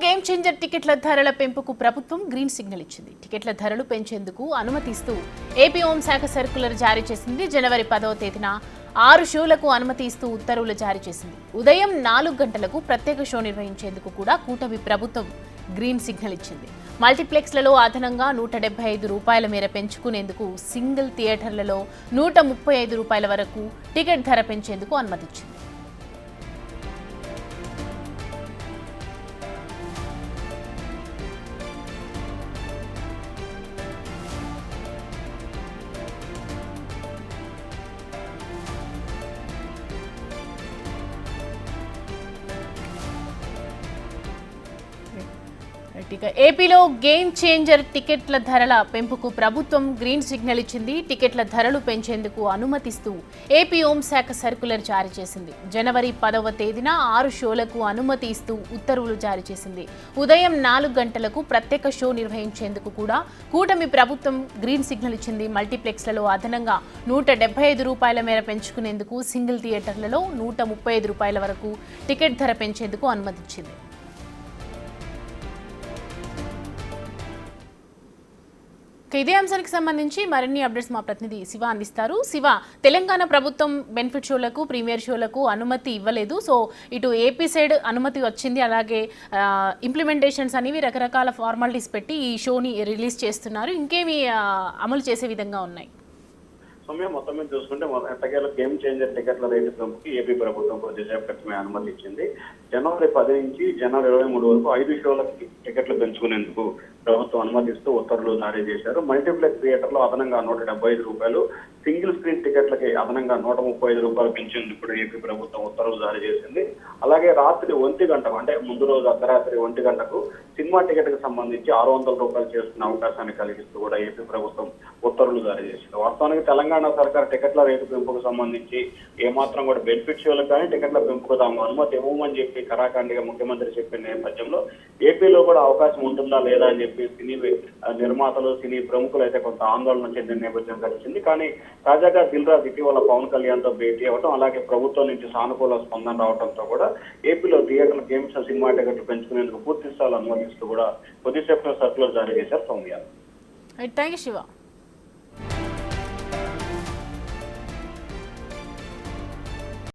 Game changer టికెట్ల ధరల పెంపుకు ప్రభుత్వం గ్రీన్ సిగ్నల్ ఇచ్చింది. టికెట్ల ధరలు పెంచేందుకు అనుమతిస్తూ ఏపీ హోంశాఖ సర్క్యులర్ జారీ చేసింది. జనవరి 10వ తేదీన 6 షోలకు అనుమతి ఇస్తూ ఉత్తర్వులు జారీ చేసింది. ఉదయం 4 గంటలకు ప్రత్యేక షో నిర్వహించేందుకు కూడా కూటమి ప్రభుత్వం గ్రీన్ సిగ్నల్ ఇచ్చింది. మల్టీప్లెక్స్లలో అదనంగా ₹175 మేర పెంచుకునేందుకు, సింగిల్ థియేటర్లలో ₹135 వరకు టికెట్ ధర పెంచేందుకు అనుమతిచ్చింది. ఏపీలో గేమ్ చేంజర్ టికెట్ల ధరల పెంపుకు ప్రభుత్వం గ్రీన్ సిగ్నల్ ఇచ్చింది. టికెట్ల ధరలు పెంచేందుకు అనుమతిస్తూ ఏపీ హోంశాఖ సర్క్యులర్ జారీ చేసింది. జనవరి 10వ తేదీన 6 షోలకు అనుమతి ఇస్తూ ఉత్తర్వులు జారీ చేసింది. ఉదయం 4 గంటలకు ప్రత్యేక షో నిర్వహించేందుకు కూడా కూటమి ప్రభుత్వం గ్రీన్ సిగ్నల్ ఇచ్చింది. మల్టీప్లెక్స్లలో అదనంగా ₹175 మేర పెంచుకునేందుకు, సింగిల్ థియేటర్లలో ₹135 వరకు టికెట్ ధర పెంచేందుకు అనుమతిచ్చింది. ఇదే అంశానికి సంబంధించి మరిన్ని అప్డేట్స్ మా ప్రతినిధి శివ అందిస్తారు. శివ, తెలంగాణ ప్రభుత్వం బెనిఫిట్ షోలకు, ప్రీమియర్ షోలకు అనుమతి ఇవ్వలేదు. సో ఇటు ఏపీ సైడ్ అనుమతి వచ్చింది. అలాగే ఇంప్లిమెంటేషన్స్ అనేవి రకరకాల ఫార్మాలిటీస్ పెట్టి ఈ షోని రిలీజ్ చేస్తున్నారు. ఇంకేమి అమలు చేసే విధంగా ఉన్నాయి? మొత్తం మీద చూసుకుంటే ఎట్టకేల గేమ్ చేంజర్ టికెట్ల రేటు పెంపుకి ఏపీ ప్రభుత్వం కొద్దిసేపు క్రితమే అనుమతి ఇచ్చింది. జనవరి 10 నుంచి జనవరి 23 వరకు 5 షోలకి టికెట్లు పెంచుకునేందుకు ప్రభుత్వం అనుమతిస్తూ ఉత్తర్వులు జారీ చేశారు. మల్టీప్లెక్స్ థియేటర్లో అదనంగా ₹175, సింగిల్ స్క్రీన్ టికెట్లకి అదనంగా ₹135 పెంచేందుకు కూడా ఏపీ ప్రభుత్వం ఉత్తర్వులు జారీ చేసింది. అలాగే రాత్రి 1 గంటకు, అంటే ముందు రోజు అర్ధరాత్రి 1 గంటకు సినిమా టికెట్ కి సంబంధించి ₹600 చేసుకునే అవకాశాన్ని కలిగిస్తూ కూడా ఏపీ ప్రభుత్వం ఉత్తర్వులు జారీ చేసింది. వాస్తవానికి తెలంగాణ సర్కార్ టికెట్ల రేటు పెంపుకు సంబంధించి ఏమాత్రం కూడా బెనిఫిట్ షోలకు కానీ టికెట్ల పెంపుకు తాము అనుమతి ఇవ్వమని చెప్పి కరాఖండిగా ముఖ్యమంత్రి చెప్పిన నేపథ్యంలో ఏపీలో కూడా అవకాశం ఉంటుందా లేదా అని చెప్పి సినీ నిర్మాతలు, సినీ ప్రముఖులు అయితే కొంత ఆందోళన చెందిన నేపథ్యం కలిసింది. కానీ తాజాగా దిల్ రాజు ఇటీవల పవన్ కళ్యాణ్ తో భేటీ అవ్వడం, అలాగే ప్రభుత్వం నుంచి సానుకూల స్పందన రావడంతో కూడా ఏపీలో థియేటర్ల గేమ్స్, సినిమా టికెట్లు పెంచుకునేందుకు పూర్తి స్థాయిలో అనుమతిస్తూ కూడా కొద్దిసేపు సర్కులర్ జారీ చేశారు. సౌమ్య. Thank you Shiva.